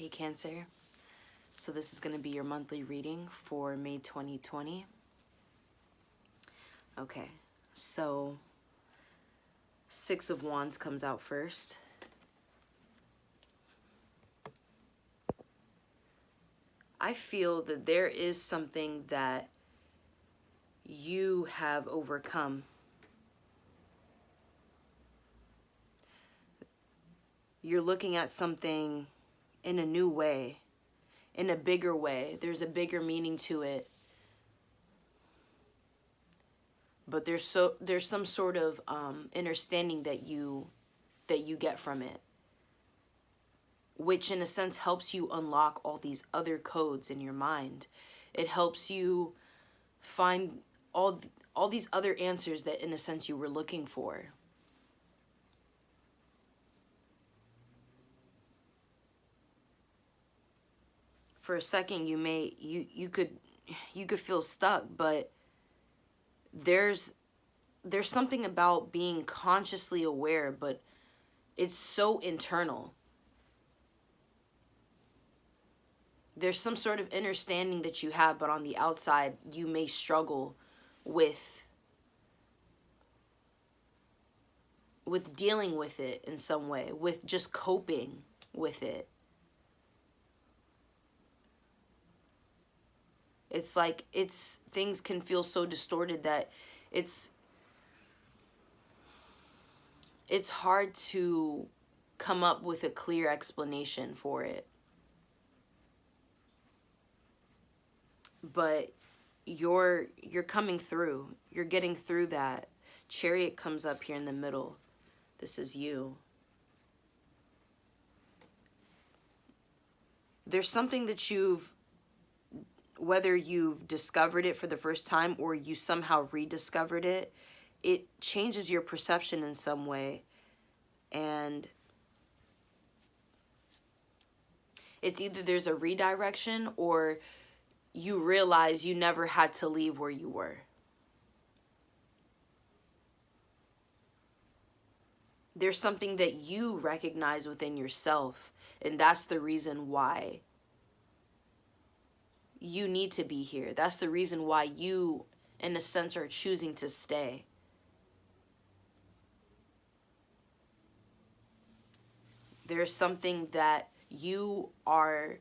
Hey Cancer, so this is going to be your monthly reading for May 2020. Okay, so Six of Wands comes out first. I feel that there is something that you have overcome. You're looking at something in a new way, in a bigger way. There's a bigger meaning to it. But there's some sort of understanding that you get from it, which in a sense helps you unlock all these other codes in your mind. It helps you find all these other answers that in a sense you were looking for. For a second you could feel stuck, but there's something about being consciously aware, but it's so internal. There's some sort of understanding that you have, but on the outside you may struggle with dealing with it in some way, with just coping with it. It's like things can feel so distorted that it's hard to come up with a clear explanation for it. But you're coming through. You're getting through that. Chariot comes up here in the middle. This is you. There's something that whether you've discovered it for the first time or you somehow rediscovered it, it changes your perception in some way. And it's either there's a redirection or you realize you never had to leave where you were. There's something that you recognize within yourself, and that's the reason why you need to be here. That's the reason why you, in a sense, are choosing to stay. There's something that you are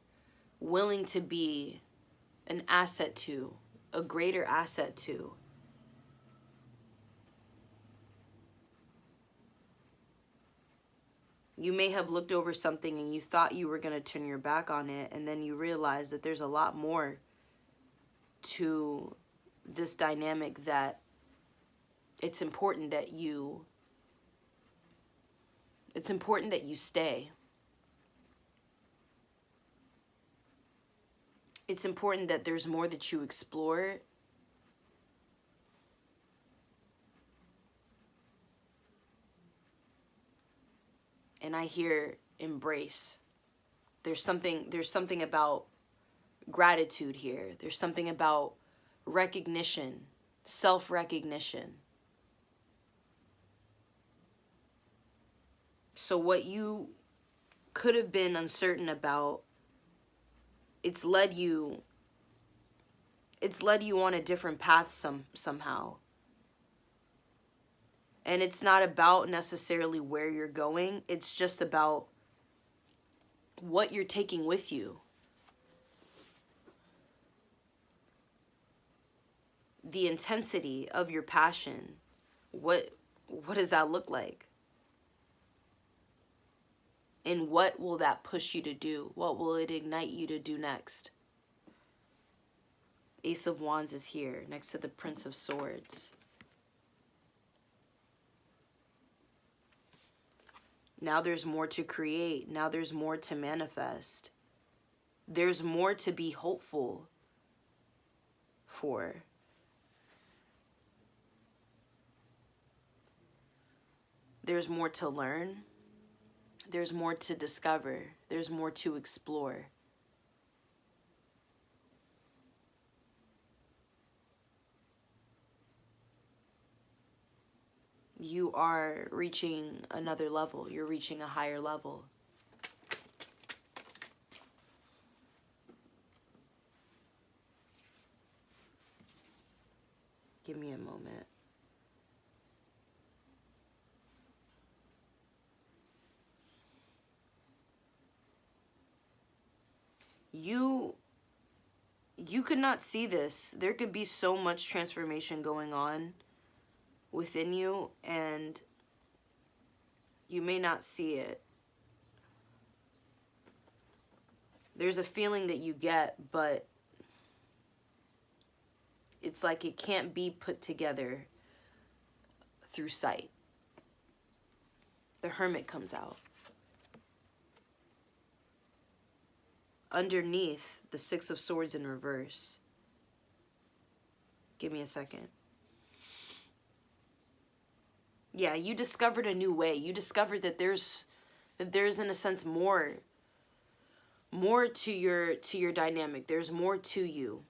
willing to be an asset to, a greater asset to. You may have looked over something and you thought you were going to turn your back on it, and then you realize that there's a lot more to this dynamic, that it's important that you stay. It's important that there's more that you explore. And I hear embrace. There's something about gratitude here. There's something about recognition, self-recognition. So what you could have been uncertain about, it's led you on a different path somehow. And it's not about necessarily where you're going. It's just about what you're taking with you. The intensity of your passion. What does that look like? And what will that push you to do? What will it ignite you to do next? Ace of Wands is here next to the Prince of Swords. Now there's more to create. Now there's more to manifest. There's more to be hopeful for. There's more to learn. There's more to discover. There's more to explore. You are reaching another level. You're reaching a higher level. Give me a moment. You could not see this. There could be so much transformation going on within you, and you may not see it. There's a feeling that you get, but it's like it can't be put together through sight. The Hermit comes out. Underneath, the Six of Swords in reverse. Give me a second. Yeah, you discovered a new way. You discovered that there's in a sense more to your dynamic. There's more to you.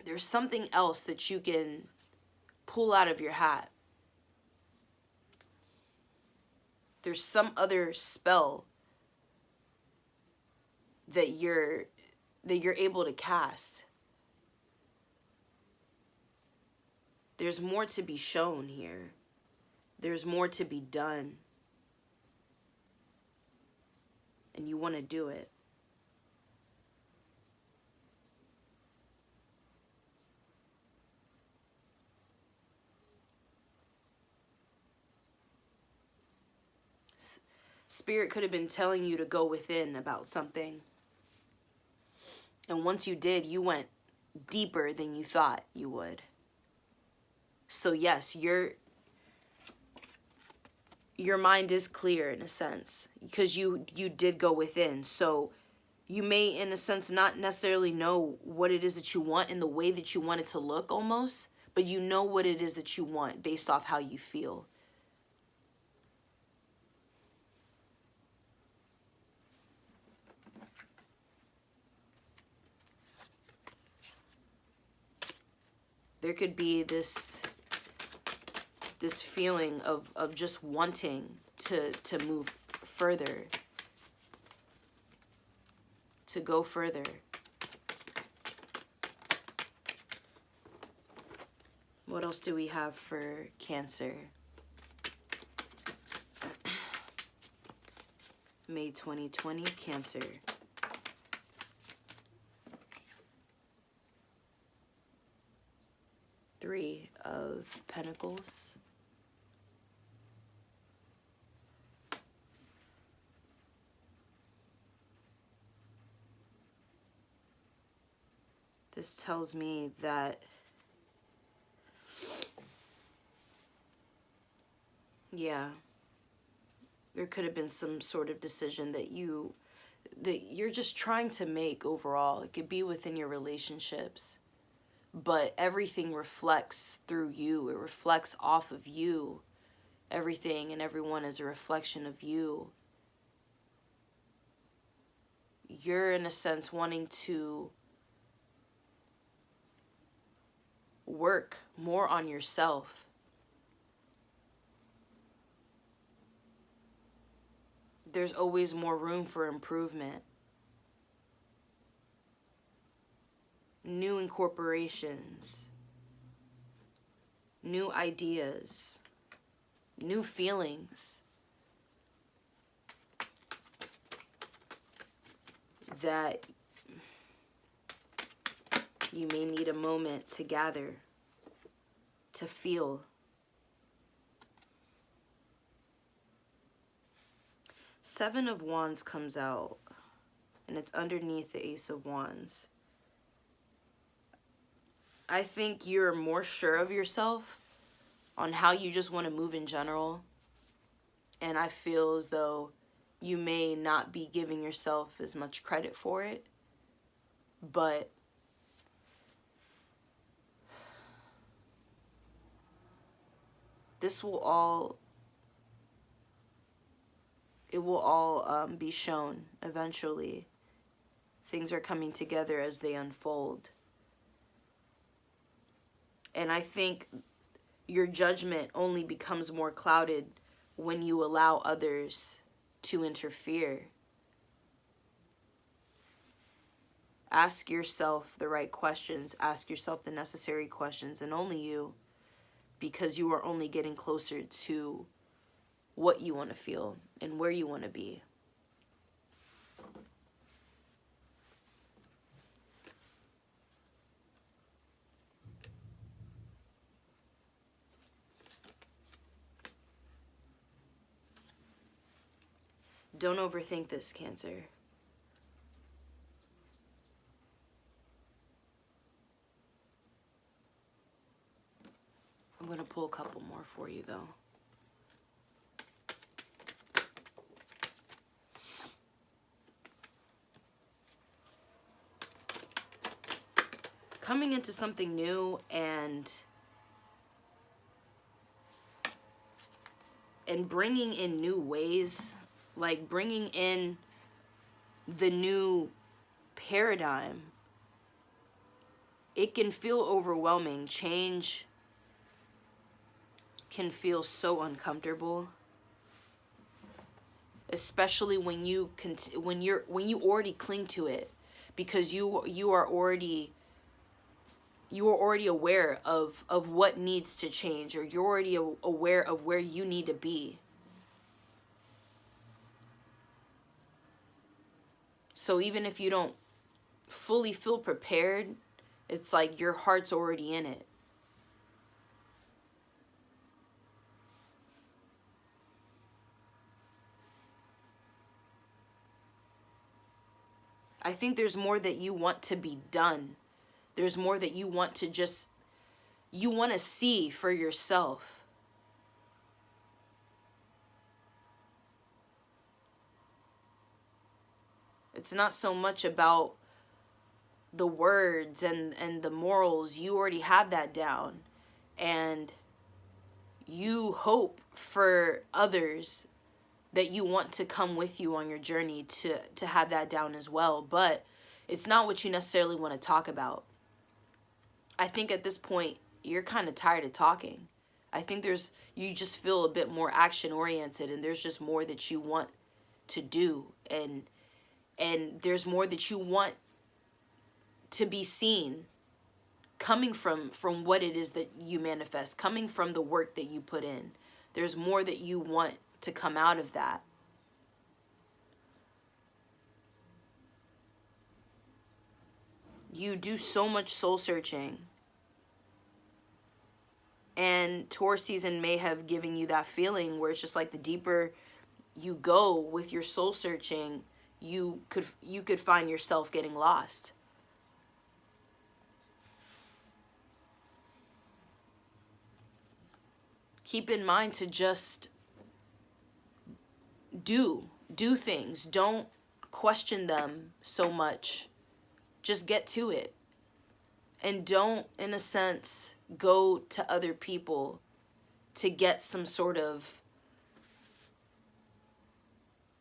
There's something else that you can pull out of your hat. There's some other spell that you're able to cast. There's more to be shown here. There's more to be done. And you want to do it. Spirit could have been telling you to go within about something. And once you did, you went deeper than you thought you would. So yes, your mind is clear in a sense because you did go within. So you may, in a sense, not necessarily know what it is that you want in the way that you want it to look almost, but you know what it is that you want based off how you feel. There could be this feeling of just wanting to move further, to go further. What else do we have for Cancer? May 2020, Cancer. Three of Pentacles. This tells me that yeah, there could have been some sort of decision that you're just trying to make overall. It could be within your relationships. But everything reflects through you. It reflects off of you. Everything and everyone is a reflection of you. You're, in a sense, wanting to work more on yourself. There's always more room for improvement. New incorporations, new ideas, new feelings that you may need a moment to gather, to feel. Seven of Wands comes out, and it's underneath the Ace of Wands. I think you're more sure of yourself on how you just want to move in general. And I feel as though you may not be giving yourself as much credit for it. But this will all, it will all be shown eventually. Things are coming together as they unfold. And I think your judgment only becomes more clouded when you allow others to interfere. Ask yourself the right questions. Ask yourself the necessary questions, and only you. because you are only getting closer to what you want to feel and where you want to be. Don't overthink this, Cancer. I'm going to pull a couple more for you, though. Coming into something new and bringing in new ways, like bringing in the new paradigm, it can feel overwhelming. Change can feel so uncomfortable, especially when you already cling to it, because you are already aware of what needs to change, or you're already aware of where you need to be. So even if you don't fully feel prepared, it's like your heart's already in it. I think there's more that you want to be done. There's more that you want to see for yourself. It's not so much about the words and the morals. You already have that down. And you hope for others that you want to come with you on your journey to have that down as well. But it's not what you necessarily want to talk about. I think at this point, you're kind of tired of talking. I think you just feel a bit more action oriented, and there's just more that you want to do. And there's more that you want to be seen coming from what it is that you manifest, coming from the work that you put in. There's more that you want to come out of that. You do so much soul searching, and Taurus season may have given you that feeling where it's just like the deeper you go with your soul searching, you could find yourself getting lost. Keep in mind to just do things. Don't question them so much. Just get to it. And don't, in a sense, go to other people to get some sort of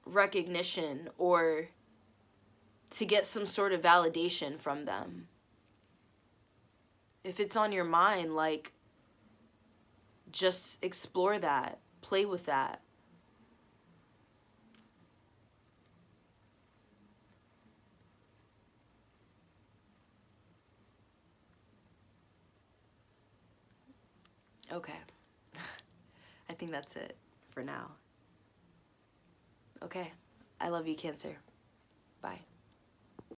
recognition or to get some sort of validation from them. If it's on your mind, like, just explore that. Play with that. Okay. I think that's it for now. Okay. I love you, Cancer. Bye.